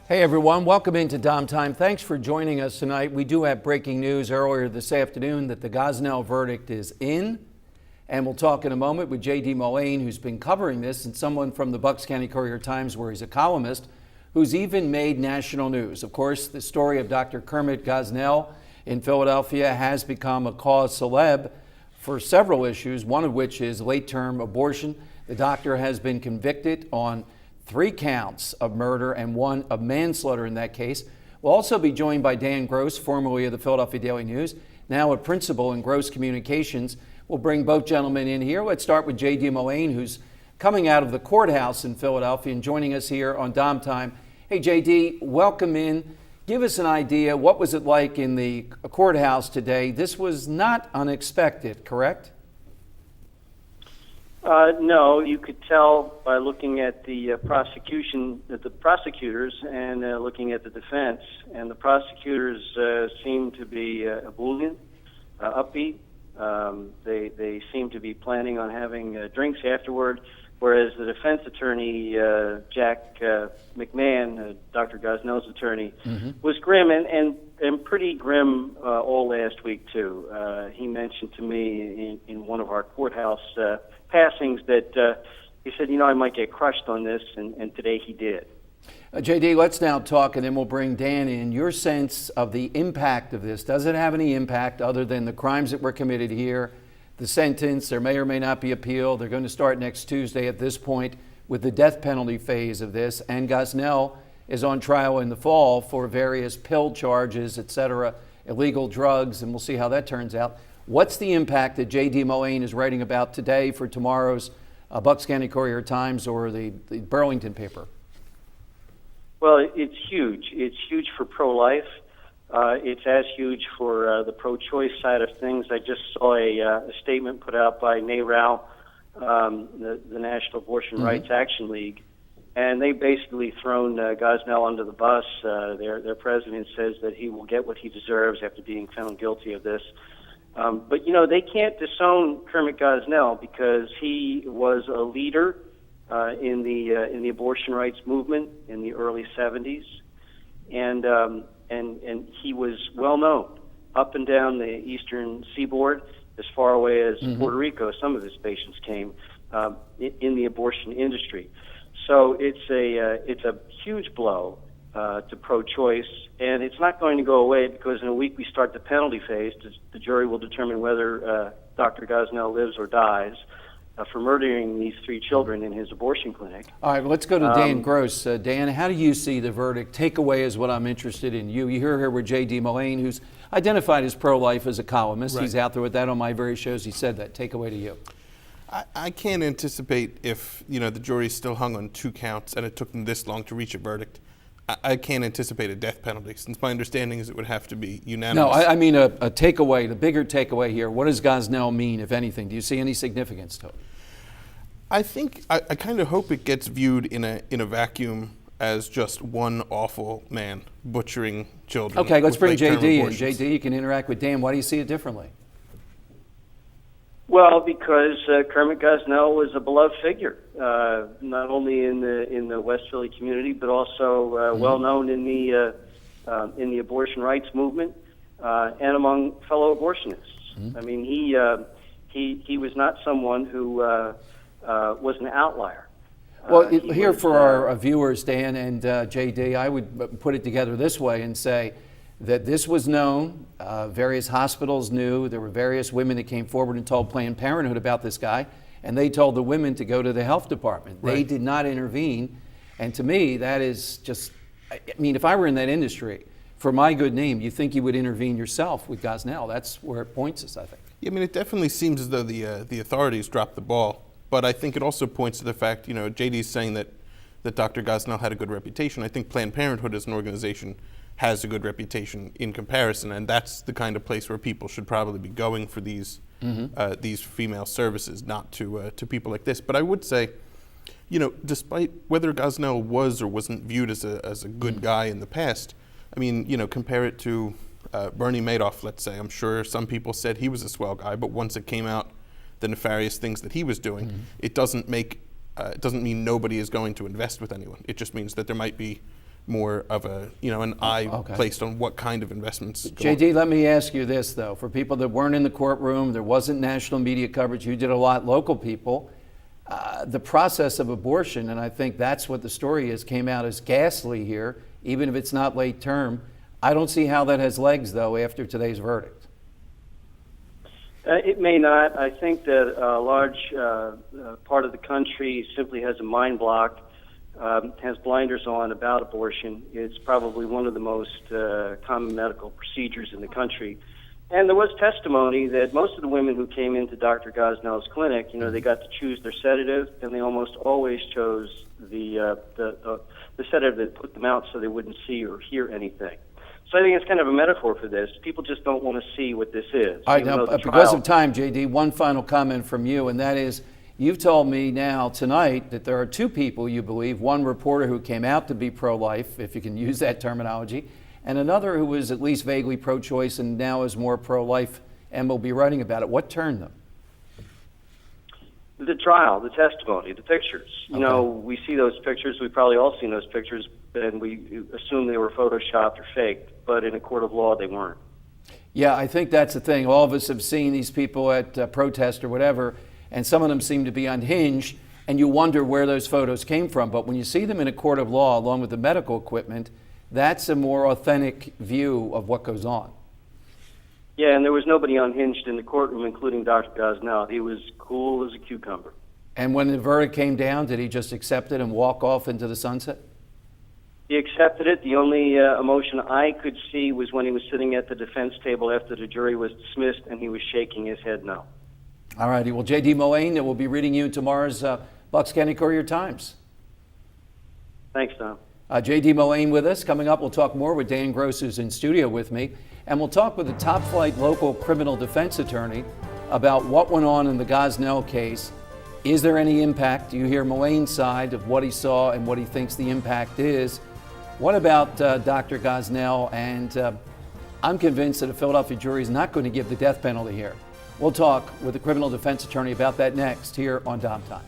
Hey everyone, welcome into Dom Time. Thanks for joining us tonight. We do have breaking news earlier this afternoon that the Gosnell verdict is in. And we'll talk in a moment with J.D. Mullane, who's been covering this, and someone from the Bucks County Courier-Times, where he's a columnist, who's even made national news. Of course, the story of Dr. Kermit Gosnell in Philadelphia has become a cause celeb for several issues, one of which is late-term abortion. The doctor has been convicted on 3 counts of murder and 1 of manslaughter in that case. We'll also be joined by Dan Gross, formerly of the Philadelphia Daily News, now a principal in Gross Communications. We'll bring both gentlemen in here. Let's start with J.D. Mullane, who's coming out of the courthouse in Philadelphia and joining us here on Dom Time. Hey, J.D., welcome in. Give us an idea. What was it like in the courthouse today? This was not unexpected, correct? No, you could tell by looking at the prosecutors, and looking at the defense. And the prosecutors seem to be ebullient, upbeat. They seem to be planning on having drinks afterward, whereas the defense attorney, Jack McMahon, Dr. Gosnell's attorney, was grim and pretty grim all last week, too. He mentioned to me in one of our courthouse passings that he said, I might get crushed on this, and today he did. J.D., let's now talk, and then we'll bring Dan in. Your sense of the impact of this. Does it have any impact other than the crimes that were committed here? The sentence, there may or may not be appeal. They're going to start next Tuesday at this point with the death penalty phase of this. And Gosnell is on trial in the fall for various pill charges, et cetera, illegal drugs, and we'll see how that turns out. What's the impact that J.D. Mullane is writing about today for tomorrow's Bucks County Courier-Times or the Burlington paper? Well, it's huge. It's huge for pro-life. It's as huge for the pro-choice side of things. I just saw a statement put out by NARAL, the National Abortion Rights Action League, and they basically thrown Gosnell under the bus. Their president says that he will get what he deserves after being found guilty of this. But, they can't disown Kermit Gosnell because he was a leader in the abortion rights movement in the early 70s, and he was well known up and down the eastern seaboard, as far away as Puerto Rico. Some of his patients came in the abortion industry. So it's a huge blow to pro-choice, and it's not going to go away because in a week we start the penalty phase. The jury will determine whether Dr. Gosnell lives or dies for murdering these 3 children in his abortion clinic. All right, let's go to Dan Gross. Dan, how do you see the verdict? Takeaway is what I'm interested in. You hear here with J.D. Mullane, who's identified as pro-life as a columnist. Right. He's out there with that on my various shows. He said that. Takeaway to you. I can't anticipate if, the jury still hung on 2 counts and it took them this long to reach a verdict. I can't anticipate a death penalty, since my understanding is it would have to be unanimous. No, I mean a takeaway, the bigger takeaway here. What does Gosnell mean, if anything? Do you see any significance to it? I think I kind of hope it gets viewed in a vacuum as just one awful man butchering children. Okay, let's bring J.D. in. J.D., you can interact with Dan. Why do you see it differently? Well, because Kermit Gosnell was a beloved figure, not only in the West Philly community, but also well known in the abortion rights movement and among fellow abortionists. I mean, he was not someone who was an outlier. Well, here for our viewers, Dan and J.D., I would put it together this way and say that this was known. Various hospitals knew. There were various women that came forward and told Planned Parenthood about this guy, and they told the women to go to the health department. Right. They did not intervene, and to me, that is just, if I were in that industry, for my good name, you think you would intervene yourself with Gosnell. That's where it points us, I think. Yeah, it definitely seems as though the authorities dropped the ball, but I think it also points to the fact, JD's saying that Dr. Gosnell had a good reputation. I think Planned Parenthood as an organization has a good reputation in comparison, and that's the kind of place where people should probably be going for these female services, not to people like this. But I would say, despite whether Gosnell was or wasn't viewed as a good guy in the past, compare it to Bernie Madoff, let's say. I'm sure some people said he was a swell guy, but once it came out the nefarious things that he was doing, it doesn't mean nobody is going to invest with anyone. It just means that there might be more of a, an eye Okay. placed on what kind of investments go on. JD, let me ask you this, though. For people that weren't in the courtroom, there wasn't national media coverage, you did a lot, local people, the process of abortion, and I think that's what the story is, came out as ghastly here, even if it's not late term. I don't see how that has legs, though, after today's verdict. It may not. I think that a large part of the country simply has a mind block, has blinders on about abortion. It's probably one of the most common medical procedures in the country. And there was testimony that most of the women who came into Dr. Gosnell's clinic, they got to choose their sedative, and they almost always chose the sedative that put them out so they wouldn't see or hear anything. So I think it's kind of a metaphor for this. People just don't want to see what this is. All right, now, because of time, JD, one final comment from you, and that is, you've told me now tonight that there are two people you believe, one reporter who came out to be pro-life, if you can use that terminology, and another who was at least vaguely pro-choice and now is more pro-life and will be writing about it. What turned them? The trial, the testimony, the pictures. Okay. We see those pictures. We've probably all seen those pictures, and we assume they were photoshopped or faked, but in a court of law, they weren't. Yeah, I think that's the thing. All of us have seen these people at protest or whatever, and some of them seem to be unhinged, and you wonder where those photos came from. But when you see them in a court of law, along with the medical equipment, that's a more authentic view of what goes on. Yeah, and there was nobody unhinged in the courtroom, including Dr. Gosnell. He was cool as a cucumber. And when the verdict came down, did he just accept it and walk off into the sunset? He accepted it. The only emotion I could see was when he was sitting at the defense table after the jury was dismissed, and he was shaking his head no. All righty. Well, J.D. Mullane, we'll be reading you in tomorrow's Bucks County Courier-Times. Thanks, Tom. J.D. Mullane with us. Coming up, we'll talk more with Dan Gross, who's in studio with me, and we'll talk with a top-flight local criminal defense attorney about what went on in the Gosnell case. Is there any impact? You hear Mullane's side of what he saw and what he thinks the impact is. What about Dr. Gosnell? And I'm convinced that a Philadelphia jury is not going to give the death penalty here. We'll talk with a criminal defense attorney about that next here on Dom Time.